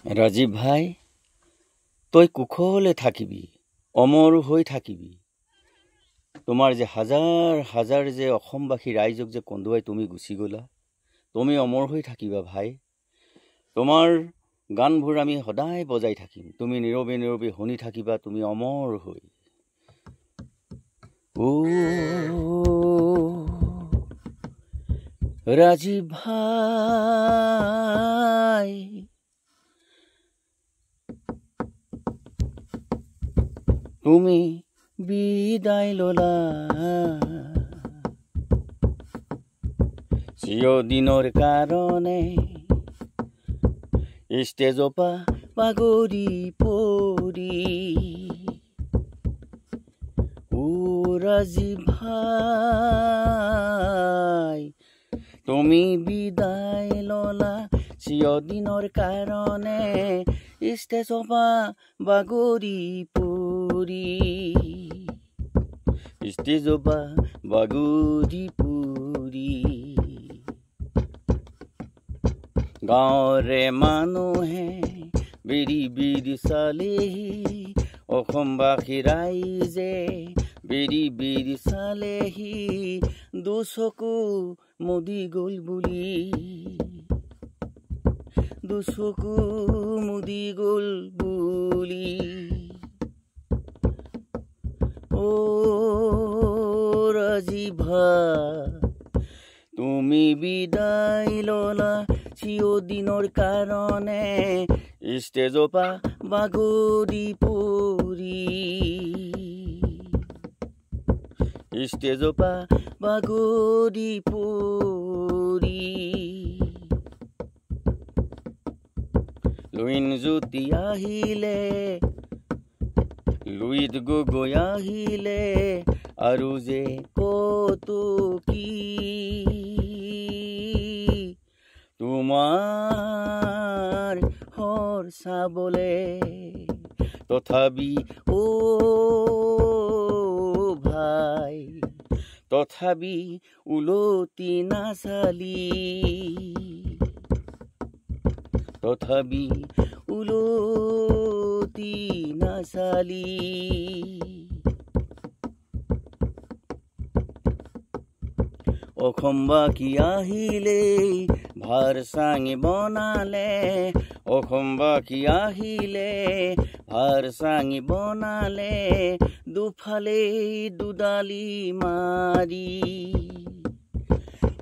ৰাজীৱ ভাই, তই কুশলে থাকিবি, অমৰ হৈ থাকিবি। তোমাৰ যে হাজাৰ হাজাৰ যে অসমবাসী ৰাইজক যে কন্দুৱাই তুমি গুচি গ'লা, তুমি অমৰ হৈ থাকিবা ভাই। তোমাৰ গানবোৰ আমি সদায় বজাই থাকিম, তুমি নীৰৱে নীৰৱে শুনি থাকিবা, তুমি অমৰ হৈ। ৰাজীৱ ভাই, তুমি বিদায় ললা চিৰদিনৰ কাৰণে, ষ্টেজপা বাগৰি পৰি। ৰাজীৱ ভাই, তুমি বিদায় ললা চিৰদিনৰ কাৰণে, ষ্টেজপা বাগৰি পৰি। ষ্টেজপা বাগৰি পৰি। গাঁৱৰে মানুহে বিৰি বিৰি চালেহি, অসমবাসী ৰাইজে বিৰি বিৰি চালেহি, দুচকু মুদি গ'ল বুলি, দুচকু মুদি গ'ল বুলি। ৰাজীৱ ভাই, তুমি বিদায় ললা চিৰদিনৰ কাৰণে, ষ্টেজপা বাগৰি পৰি। ষ্টেজপা বাগৰি পৰি। লুইন জ্যোতি আহিলে, লুইত গগৈ আহিলে, আৰু যে কতো কি তোমাৰ হৰ চাবলে, তথাপি ভাই, তথাপি উলটি নাচালি, তথাপি উলটি নাচালি। অসমবাসী আহিলে ভাৰ চাঙি বনালে, অসমবাসী আহিলে ভাৰ চাঙি বনালে, দুফালে দুডালি মাৰি।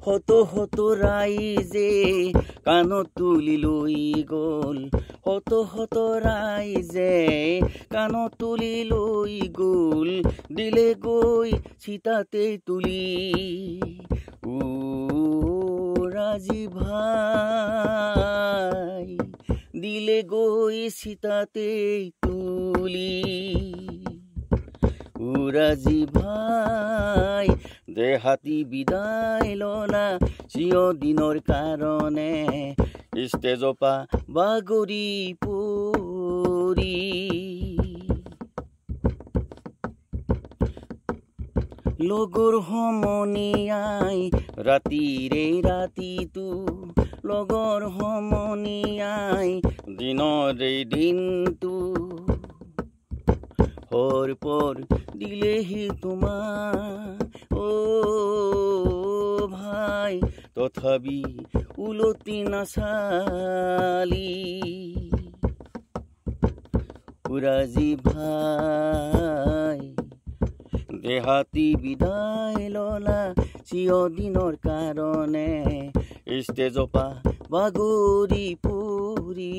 শত শত ৰাইজে কাণত তুলি লৈ গ'ল, শত শত ৰাইজে কাণত তুলি লৈ গ'ল, দিলে গৈ চিতাতে তুলি। ৰাজীৱ ভাই, দিলে গৈ চিতাতে তুলি। ৰাজীৱ ভাই, দেহাতী বিদায় ললা চিৰদিনৰ কাৰণে, ষ্টেজপা বাগৰি পৰি। লগৰ সমনীয়াই ৰাতিৰে ৰাতিটো, লগৰ সমনীয়াই দিনৰে দিনটো, হৰ পৰ দিলেহি তোমাৰ ভাই, তথাপি উলটি নাচালি। ৰাজীৱ ভাই, দেহাতী বিদায় ললা চিৰদিনৰ কাৰণে, ষ্টেজপা বাগৰি পৰি।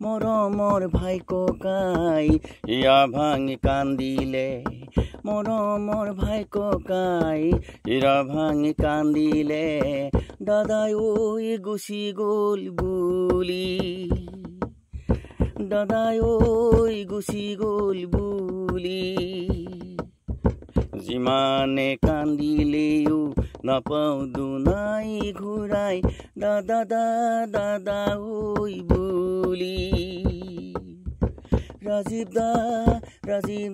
মৰমৰ ভাই ককাই হিয়া ভাঙি কান্দিলে, মৰমৰ ভাই ককাই হীৰা ভাঙি কান্দিলে, দাদাই ঐ গুচি গ'ল বুলি, দাদাই ঐ গুচি গ'ল বুলি। যিমানে কান্দিলেও নাপাওঁ দুনাই ঘূৰাই, দাদা দাদা ঐ বুলি। ৰাজীৱ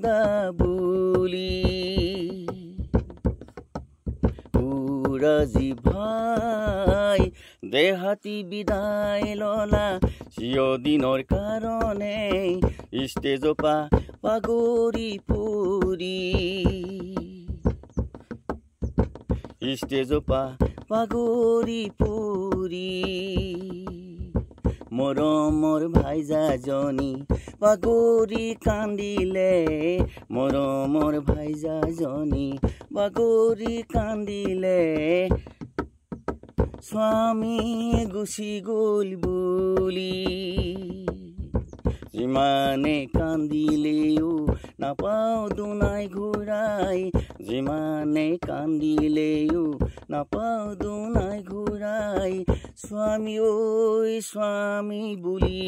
দা বুলি। ৰাজীৱ ভাই, ভাই দেহাতি বিদায় ললা চিৰদিনৰ কাৰণে ষ্টেজপা পাগৰি ফুৰি ষ্টেজপা পাগৰি ফুৰি মৰমৰ ভাইজাজনী পাগৰি কান্দিলে মৰমৰ ভাইজাজনী পাগৰি কান্দিলে স্বামী গুচি গ'ল বুলি যিমানে কান্দিলেও নাপাওঁ দুনাই ঘূৰাই যিমানে কান্দিলেও নাপাওঁ দুনাই ঘূৰাই স্বামী ঐ স্বামী বুলি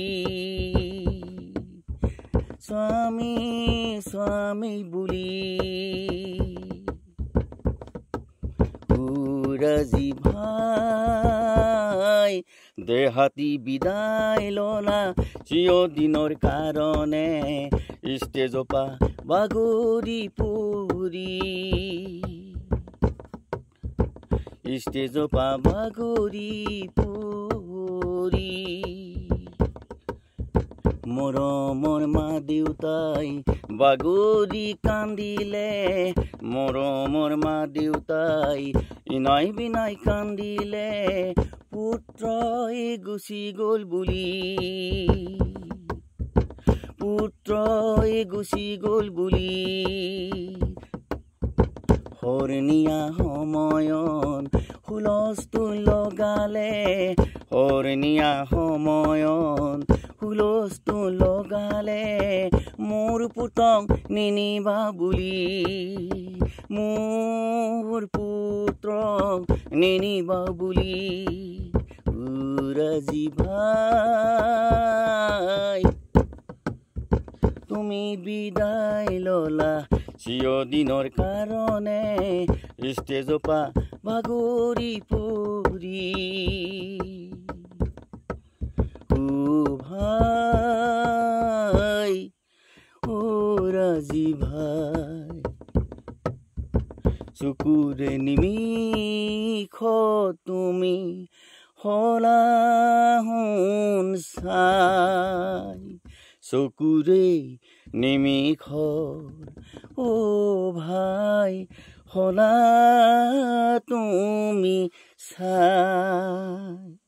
স্বামী স্বামী বুলি ৰাজি ভাই দেহাতি বিদায় ললা চিৰদিনৰ কাৰণে ষ্টেজপা বাগৰি ফুৰি ষ্টেজপা বাগৰি ফুৰি মৰমৰ মা দেউতাই বাগৰি কান্দিলে মৰমৰ মা দেউতাই ইনাই বিনাই কান্দিলে পুত্ৰই গুচি গ'ল বুলি পুত্ৰই গুচি গ'ল বুলি হৰণীয়া সময়ত হুলস্থুল লগালে হৰণীয়া সময়ত হুলস্থুল লগালে মোৰ পুতক নিনিবা বুলি মোৰ পুত্ৰক নিনিবা বুলি ৰাজি ভাই তুমি বিদায় ললা চিৰদিনৰ কাৰণে ষ্টেজপা বাগৰি ফুৰি ভাই ও ৰাজি ভাই চকুৰে নিমিষ তুমি হলা সোণ চাই চকুৰে নিমিষ ও ভাই হলা তুমি চাই